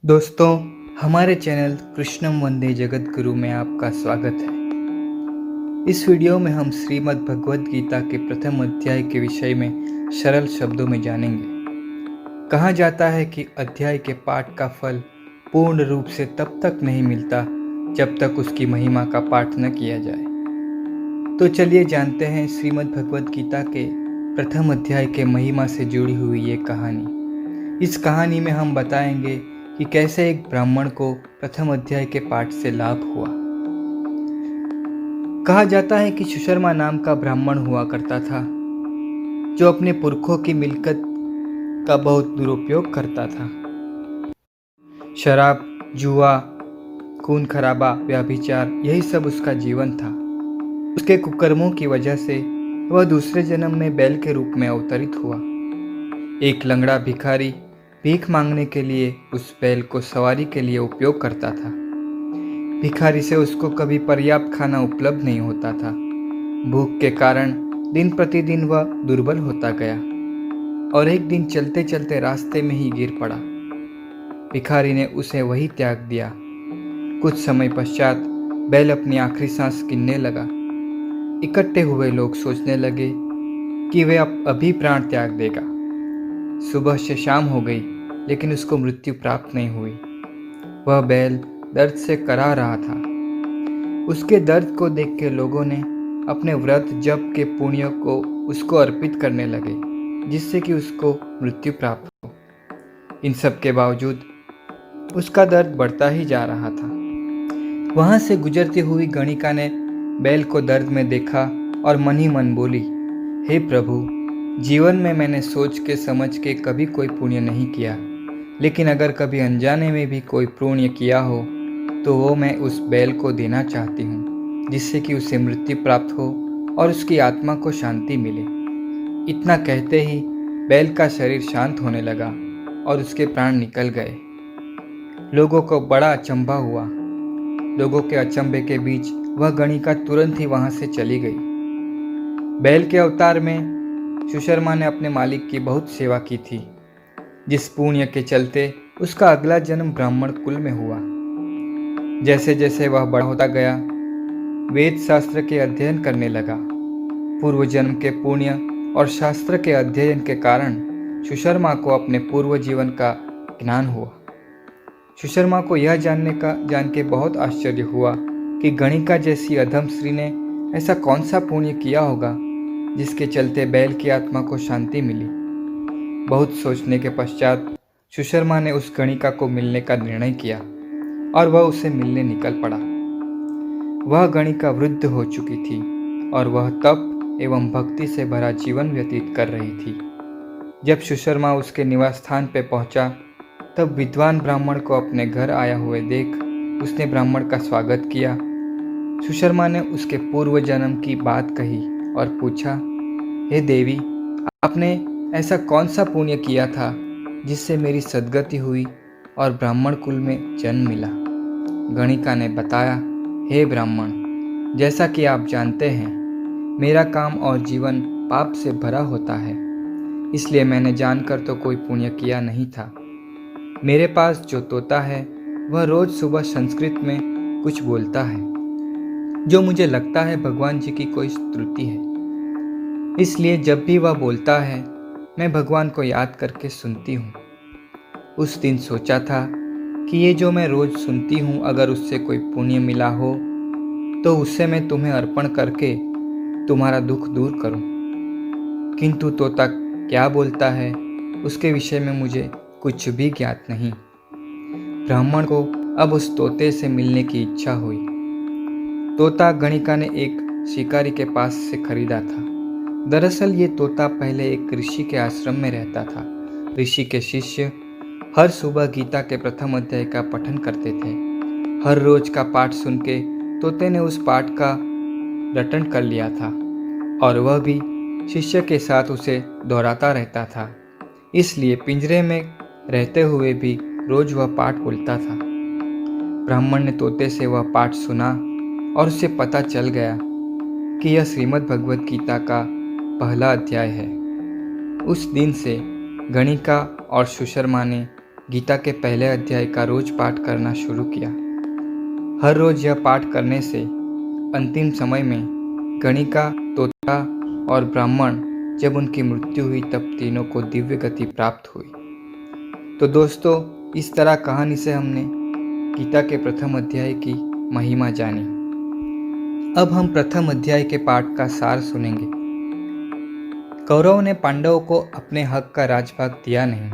दोस्तों, हमारे चैनल कृष्णम वंदे जगत गुरु में आपका स्वागत है। इस वीडियो में हम श्रीमद् भगवद गीता के प्रथम अध्याय के विषय में सरल शब्दों में जानेंगे। कहा जाता है कि अध्याय के पाठ का फल पूर्ण रूप से तब तक नहीं मिलता जब तक उसकी महिमा का पाठ न किया जाए। तो चलिए जानते हैं श्रीमद् भगवद गीता के प्रथम अध्याय के महिमा से जुड़ी हुई ये कहानी। इस कहानी में हम बताएंगे कि कैसे एक ब्राह्मण को प्रथम अध्याय के पाठ से लाभ हुआ। कहा जाता है कि सुशर्मा नाम का ब्राह्मण हुआ करता था, जो अपने पुरखों की मिलकत का बहुत दुरुपयोग करता था। शराब, जुआ, खून खराबा, व्यभिचार, यही सब उसका जीवन था। उसके कुकर्मों की वजह से वह दूसरे जन्म में बैल के रूप में अवतरित हुआ। एक लंगड़ा भिखारी भीख मांगने के लिए उस बैल को सवारी के लिए उपयोग करता था। भिखारी से उसको कभी पर्याप्त खाना उपलब्ध नहीं होता था। भूख के कारण दिन प्रतिदिन वह दुर्बल होता गया और एक दिन चलते चलते रास्ते में ही गिर पड़ा। भिखारी ने उसे वही त्याग दिया। कुछ समय पश्चात बैल अपनी आखिरी सांस गिनने लगा। इकट्ठे हुए लोग सोचने लगे कि वह अब अभी प्राण त्याग देगा। सुबह से शाम हो गई, लेकिन उसको मृत्यु प्राप्त नहीं हुई। वह बैल दर्द से कराह रहा था। उसके दर्द को देख के लोगों ने अपने व्रत जप के पुण्य को उसको अर्पित करने लगे, जिससे कि उसको मृत्यु प्राप्त हो। इन सब के बावजूद उसका दर्द बढ़ता ही जा रहा था। वहां से गुजरती हुई गणिका ने बैल को दर्द में देखा और मन ही मन बोली, हे प्रभु, जीवन में मैंने सोच के समझ के कभी कोई पुण्य नहीं किया, लेकिन अगर कभी अनजाने में भी कोई पुण्य किया हो तो वो मैं उस बैल को देना चाहती हूँ, जिससे कि उसे मृत्यु प्राप्त हो और उसकी आत्मा को शांति मिले। इतना कहते ही बैल का शरीर शांत होने लगा और उसके प्राण निकल गए। लोगों को बड़ा अचंभा हुआ। लोगों के अचंभे के बीच वह गणिका तुरंत ही वहां से चली गई। बैल के अवतार में सुशर्मा ने अपने मालिक की बहुत सेवा की थी, जिस पुण्य के चलते उसका अगला जन्म ब्राह्मण कुल में हुआ। जैसे जैसे वह बड़ा होता गया, वेद शास्त्र के अध्ययन करने लगा। पूर्व जन्म के पुण्य और शास्त्र के अध्ययन के कारण सुशर्मा को अपने पूर्व जीवन का ज्ञान हुआ। सुशर्मा को यह जान के बहुत आश्चर्य हुआ कि गणिका जैसी अधम स्त्री ने ऐसा कौन सा पुण्य किया होगा जिसके चलते बैल की आत्मा को शांति मिली। बहुत सोचने के पश्चात सुशर्मा ने उस गणिका को मिलने का निर्णय किया और वह उसे मिलने निकल पड़ा। वह गणिका वृद्ध हो चुकी थी और वह तप एवं भक्ति से भरा जीवन व्यतीत कर रही थी। जब सुशर्मा उसके निवास स्थान पर पहुंचा, तब विद्वान ब्राह्मण को अपने घर आया हुए देख उसने ब्राह्मण का स्वागत किया। सुशर्मा ने उसके पूर्व जन्म की बात कही और पूछा, हे देवी, आपने ऐसा कौन सा पुण्य किया था जिससे मेरी सद्गति हुई और ब्राह्मण कुल में जन्म मिला। गणिका ने बताया, हे ब्राह्मण, जैसा कि आप जानते हैं, मेरा काम और जीवन पाप से भरा होता है, इसलिए मैंने जानकर तो कोई पुण्य किया नहीं था। मेरे पास जो तोता है वह रोज सुबह संस्कृत में कुछ बोलता है, जो मुझे लगता है भगवान जी की कोई स्तुति है। इसलिए जब भी वह बोलता है, मैं भगवान को याद करके सुनती हूँ। उस दिन सोचा था कि ये जो मैं रोज सुनती हूँ, अगर उससे कोई पुण्य मिला हो तो उससे मैं तुम्हें अर्पण करके तुम्हारा दुख दूर करूँ। किंतु तोता क्या बोलता है उसके विषय में मुझे कुछ भी ज्ञात नहीं। ब्राह्मण को अब उस तोते से मिलने की इच्छा हुई। तोता गणिका ने एक शिकारी के पास से खरीदा था। दरअसल ये तोता पहले एक ऋषि के आश्रम में रहता था। ऋषि के शिष्य हर सुबह गीता के प्रथम अध्याय का पठन करते थे। हर रोज का पाठ सुन के तोते ने उस पाठ का रटन कर लिया था और वह भी शिष्य के साथ उसे दोहराता रहता था। इसलिए पिंजरे में रहते हुए भी रोज वह पाठ बोलता था। ब्राह्मण ने तोते से वह पाठ सुना और उसे पता चल गया कि यह श्रीमद् भगवद गीता का पहला अध्याय है। उस दिन से गणिका और सुशर्मा ने गीता के पहले अध्याय का रोज पाठ करना शुरू किया। हर रोज यह पाठ करने से अंतिम समय में गणिका, तोता और ब्राह्मण जब उनकी मृत्यु हुई तब तीनों को दिव्य गति प्राप्त हुई। तो दोस्तों, इस तरह कहानी से हमने गीता के प्रथम अध्याय की महिमा जानी। अब हम प्रथम अध्याय के पाठ का सार सुनेंगे। कौरवों ने पांडवों को अपने हक का राजभाग दिया नहीं।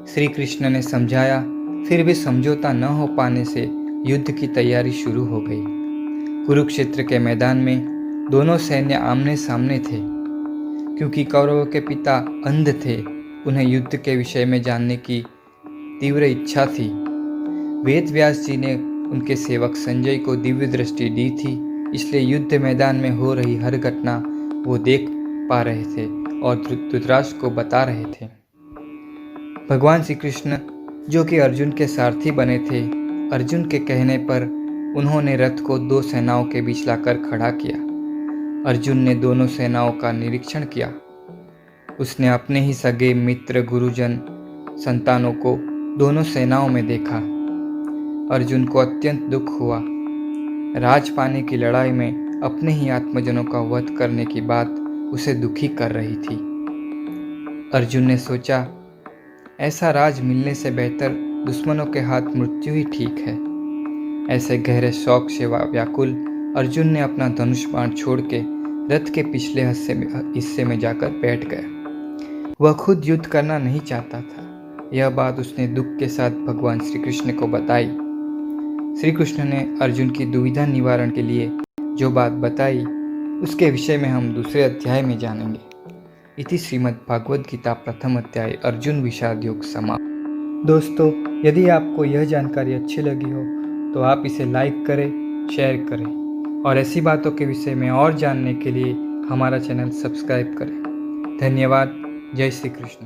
श्री कृष्ण ने समझाया, फिर भी समझौता न हो पाने से युद्ध की तैयारी शुरू हो गई। कुरुक्षेत्र के मैदान में दोनों सैन्य आमने सामने थे। क्योंकि कौरवों के पिता अंध थे, उन्हें युद्ध के विषय में जानने की तीव्र इच्छा थी। वेद व्यास जी ने उनके सेवक संजय को दिव्य दृष्टि दी थी, इसलिए युद्ध मैदान में हो रही हर घटना वो देख पा रहे थे और धृतराष्ट्र को बता रहे थे। भगवान श्री कृष्ण, जो कि अर्जुन के सारथी बने थे, अर्जुन के कहने पर उन्होंने रथ को दो सेनाओं के बीच लाकर खड़ा किया। अर्जुन ने दोनों सेनाओं का निरीक्षण किया। उसने अपने ही सगे मित्र, गुरुजन, संतानों को दोनों सेनाओं में देखा। अर्जुन को अत्यंत दुख हुआ। राज पाने की लड़ाई में अपने ही आत्मजनों का वध करने की बात उसे दुखी कर रही थी। अर्जुन ने सोचा, ऐसा राज मिलने से बेहतर दुश्मनों के हाथ मृत्यु ही ठीक है। ऐसे गहरे शौक से व्याकुल अर्जुन ने अपना धनुष बाण छोड़ के रथ के पिछले हिस्से में जाकर बैठ गया। वह खुद युद्ध करना नहीं चाहता था। यह बात उसने दुख के साथ भगवान श्री कृष्ण को बताई। श्री कृष्ण ने अर्जुन की दुविधा निवारण के लिए जो बात बताई, उसके विषय में हम दूसरे अध्याय में जानेंगे। इति श्रीमद् भागवत गीता प्रथम अध्याय अर्जुन विषाद योग समाप्त। दोस्तों, यदि आपको यह जानकारी अच्छी लगी हो तो आप इसे लाइक करें, शेयर करें और ऐसी बातों के विषय में और जानने के लिए हमारा चैनल सब्सक्राइब करें। धन्यवाद। जय श्री कृष्ण।